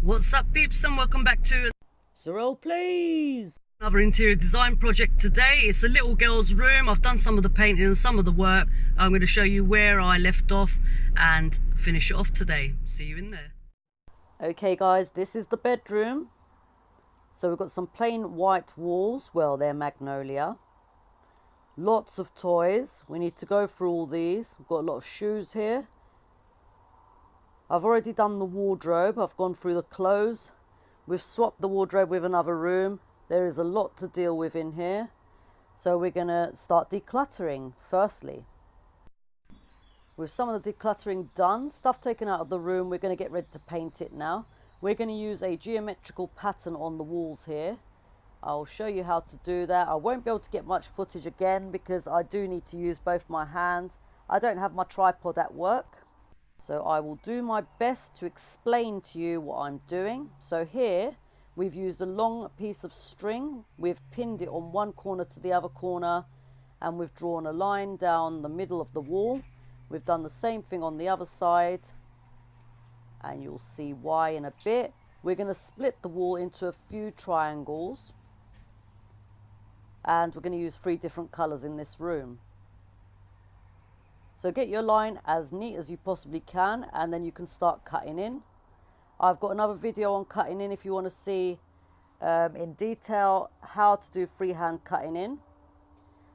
What's up, peeps, and welcome back to Sorrel, please. another interior design project today. It's a little girl's room. I've done some of the painting and some of the work. I'm going to show you where I left off and finish it off today. See you in there. Okay guys, this is the bedroom. So we've got some plain white walls. Well, they're magnolia. Lots of toys. We need to go through all these. We've got a lot of shoes here. I've already done the wardrobe. I've gone through the clothes. We've swapped the wardrobe with another room. There is a lot to deal with in here. So we're going to start decluttering firstly. With some of the decluttering done, stuff taken out of the room, we're going to get ready to paint it now. We're going to use a geometrical pattern on the walls here. I'll show you how to do that. I won't be able to get much footage again because I do need to use both my hands. I don't have my tripod at work. So I will do my best to explain to you what I'm doing. So here we've used a long piece of string. We've pinned it on one corner to the other corner and we've drawn a line down the middle of the wall. We've done the same thing on the other side and you'll see why in a bit. We're going to split the wall into a few triangles and we're going to use 3 different colours in this room. So get your line as neat as you possibly can and then you can start cutting in. I've got another video on cutting in if you want to see in detail how to do freehand cutting in.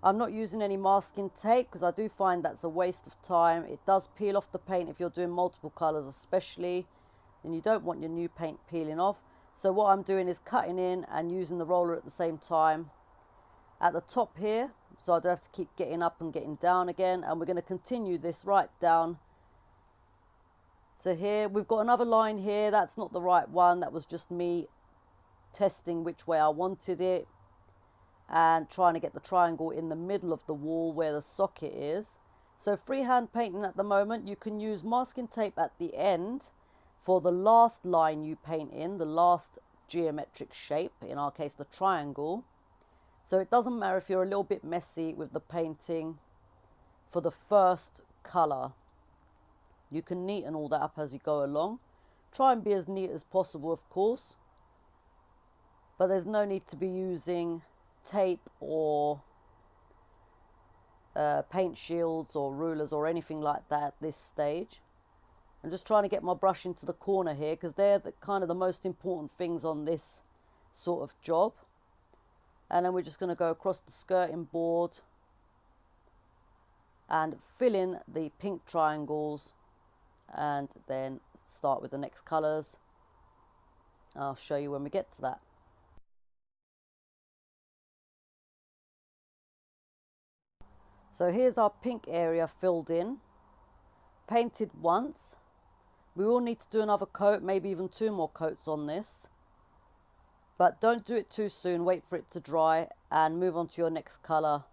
I'm not using any masking tape because I do find that's a waste of time. It does peel off the paint if you're doing multiple colours especially, and you don't want your new paint peeling off. So what I'm doing is cutting in and using the roller at the same time at the top here, so I don't have to keep getting up and getting down again. And we're going to continue this right down to here. We've got another line here. That's not the right one. That was just me testing which way I wanted it and trying to get the triangle in the middle of the wall where the socket is. So freehand painting at the moment, you can use masking tape at the end for the last line you paint in, the last geometric shape, in our case the triangle. So it doesn't matter if you're a little bit messy with the painting for the first colour. You can neaten all that up as you go along. Try and be as neat as possible, of course. But there's no need to be using tape or paint shields or rulers or anything like that at this stage. I'm just trying to get my brush into the corner here because they're kind of the most important things on this sort of job. And then we're just going to go across the skirting board and fill in the pink triangles and then start with the next colours. I'll show you when we get to that. So here's our pink area filled in, painted once. We will need to do another coat, maybe even 2 more coats on this. But don't do it too soon, wait for it to dry and move on to your next colour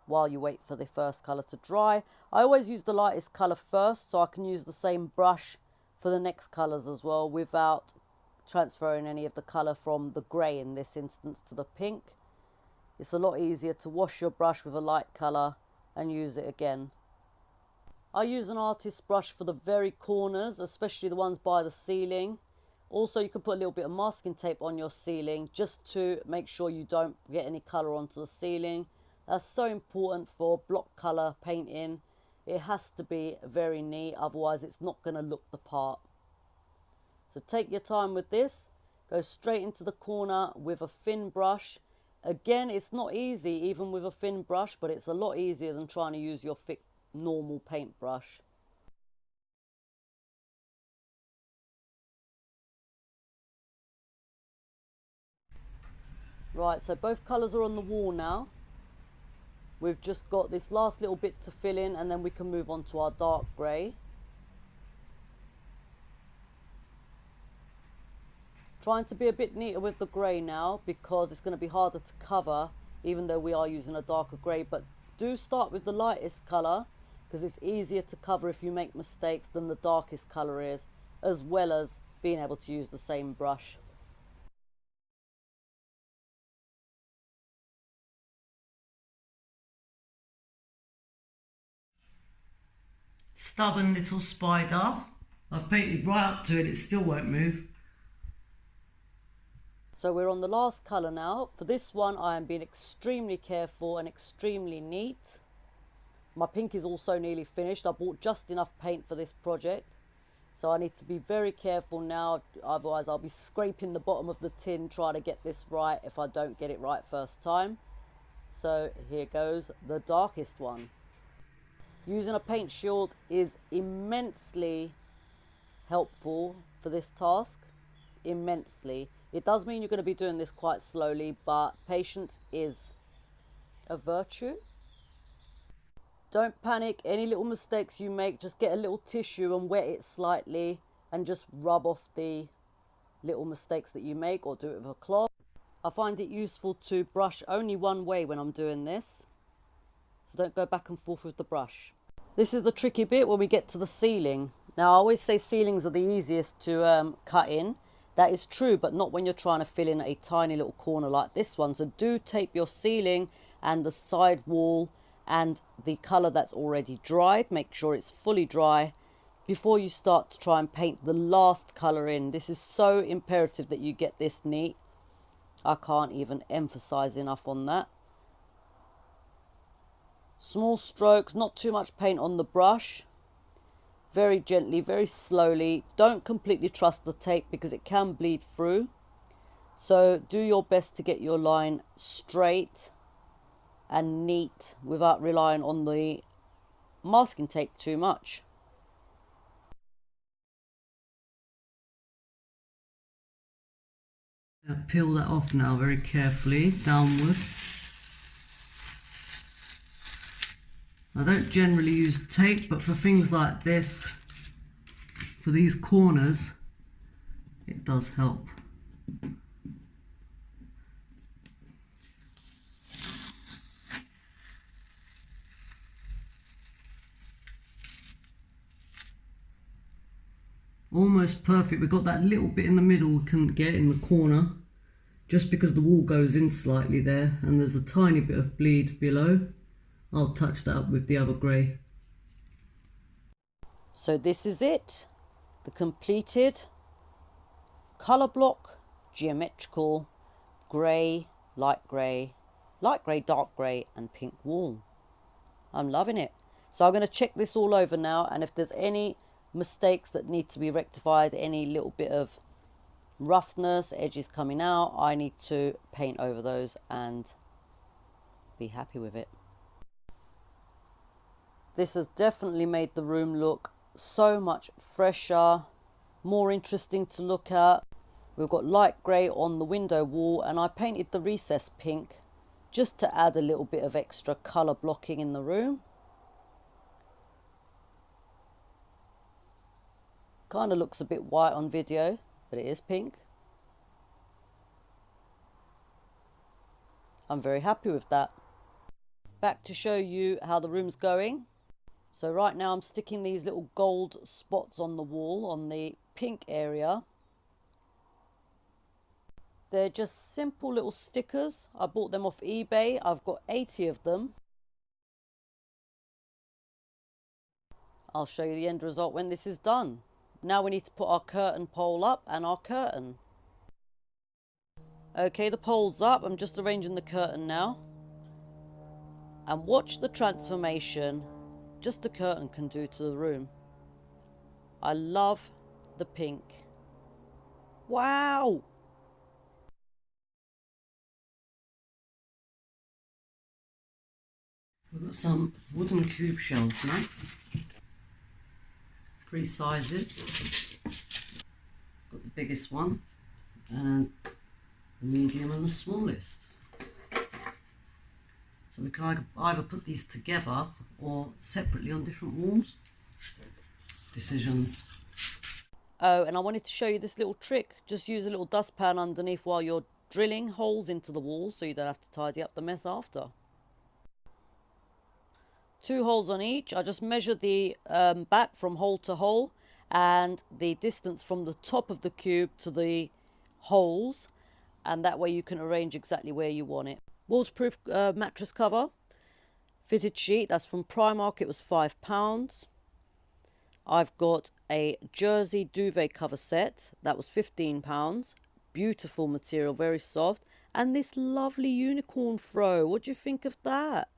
while you wait for the first colour to dry. I always use the lightest colour first so I can use the same brush for the next colours as well without transferring any of the colour from the grey in this instance to the pink. It's a lot easier to wash your brush with a light colour and use it again. I use an artist brush for the very corners, especially the ones by the ceiling. Also, you can put a little bit of masking tape on your ceiling just to make sure you don't get any colour onto the ceiling. That's so important for block colour painting. It has to be very neat, otherwise it's not going to look the part. So take your time with this. Go straight into the corner with a thin brush. Again, it's not easy even with a thin brush, but it's a lot easier than trying to use your thick normal paintbrush. Right, so both colours are on the wall now. We've just got this last little bit to fill in and then we can move on to our dark grey. Trying to be a bit neater with the grey now because it's going to be harder to cover even though we are using a darker grey. But do start with the lightest colour because it's easier to cover if you make mistakes than the darkest colour is, as well as being able to use the same brush. Stubborn little spider. I've painted right up to it, it still won't move. So we're on the last colour now. For this one I am being extremely careful and extremely neat. My pink is also nearly finished. I bought just enough paint for this project. So I need to be very careful now, otherwise I'll be scraping the bottom of the tin trying to get this right if I don't get it right first time. So here goes the darkest one. Using a paint shield is immensely helpful for this task. Immensely. It does mean you're going to be doing this quite slowly, but patience is a virtue. Don't panic. Any little mistakes you make, just get a little tissue and wet it slightly and just rub off the little mistakes that you make, or do it with a cloth. I find it useful to brush only one way when I'm doing this, so don't go back and forth with the brush. This is the tricky bit when we get to the ceiling. Now I always say ceilings are the easiest to cut in. That is true, but not when you're trying to fill in a tiny little corner like this one. So do tape your ceiling and the side wall and the colour that's already dried. Make sure it's fully dry before you start to try and paint the last colour in. This is so imperative that you get this neat. I can't even emphasize enough on that. Small strokes, not too much paint on the brush. Very gently, very slowly. Don't completely trust the tape because it can bleed through. So do your best to get your line straight and neat without relying on the masking tape too much. Peel that off now very carefully, downwards. I don't generally use tape, but for things like this, for these corners, it does help. Almost perfect. We've got that little bit in the middle we couldn't get in the corner, just because the wall goes in slightly there and there's a tiny bit of bleed below. I'll touch that up with the other grey. So this is it, the completed colour block, geometrical, grey, dark grey, and pink wall. I'm loving it. So I'm going to check this all over now, and if there's any mistakes that need to be rectified, any little bit of roughness, edges coming out, I need to paint over those and be happy with it. This has definitely made the room look so much fresher, more interesting to look at. We've got light grey on the window wall, and I painted the recess pink just to add a little bit of extra colour blocking in the room. Kind of looks a bit white on video, but it is pink. I'm very happy with that. Back to show you how the room's going. So right now I'm sticking these little gold spots on the wall on the pink area. They're just simple little stickers. I bought them off eBay. I've got 80 of them. I'll show you the end result when this is done. Now we need to put our curtain pole up and our curtain. Okay, the pole's up. I'm just arranging the curtain now. And watch the transformation just a curtain can do to the room. I love the pink. Wow! We've got some wooden cube shelves next. 3 sizes. Got the biggest one, and the medium and the smallest. So we can either put these together or separately on different walls. Decisions. Oh, and I wanted to show you this little trick. Just use a little dustpan underneath while you're drilling holes into the wall so you don't have to tidy up the mess after. 2 holes on each. I just measured the back from hole to hole and the distance from the top of the cube to the holes, and that way you can arrange exactly where you want it. Waterproof mattress cover, fitted sheet, that's from Primark, it was £5. I've got a jersey duvet cover set, that was £15. beautiful material, very soft. And this lovely unicorn throw. What do you think of that?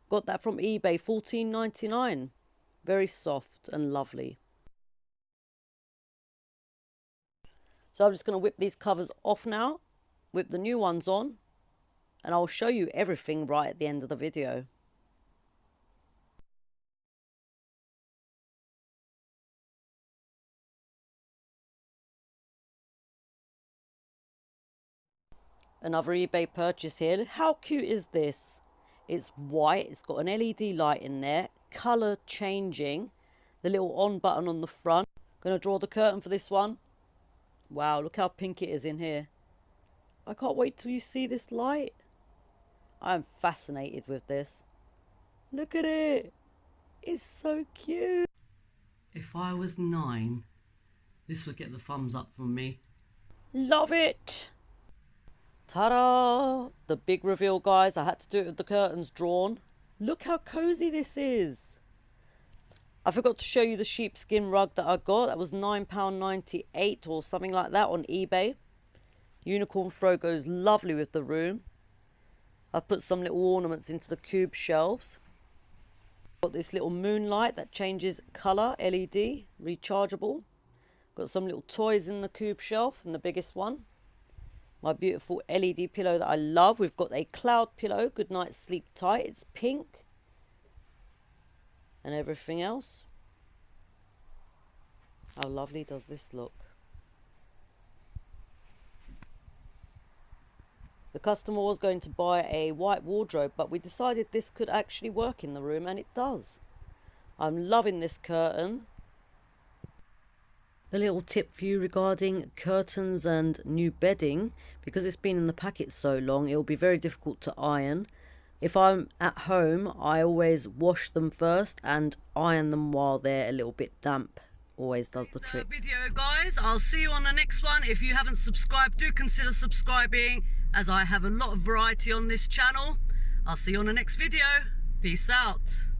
Got that from eBay, $14.99. Very soft and lovely. So I'm just going to whip these covers off now, whip the new ones on, and I'll show you everything right at the end of the video. Another eBay purchase here. How cute is this? It's white, it's got an LED light in there, colour changing, the little on button on the front. Gonna draw the curtain for this one. Wow, look how pink it is in here. I can't wait till you see this light. I'm fascinated with this. Look at it. It's so cute. If I was 9, this would get the thumbs up from me. Love it. Ta-da! The big reveal, guys. I had to do it with the curtains drawn. Look how cozy this is. I forgot to show you the sheepskin rug that I got. That was £9.98 or something like that on eBay. Unicorn throw goes lovely with the room. I put some little ornaments into the cube shelves. Got this little moonlight that changes colour, LED, rechargeable. Got some little toys in the cube shelf and the biggest one. My beautiful LED pillow that I love. We've got a cloud pillow, good night sleep tight. It's pink. And everything else. How lovely does this look? The customer was going to buy a white wardrobe, but we decided this could actually work in the room, and it does. I'm loving this curtain. A little tip for you regarding curtains and new bedding. Because it's been in the packet so long, it will be very difficult to iron. If I'm at home, I always wash them first and iron them while they're a little bit damp. Always does the trick. Video, guys. I'll see you on the next one. If you haven't subscribed, do consider subscribing, as I have a lot of variety on this channel. I'll see you on the next video. Peace out.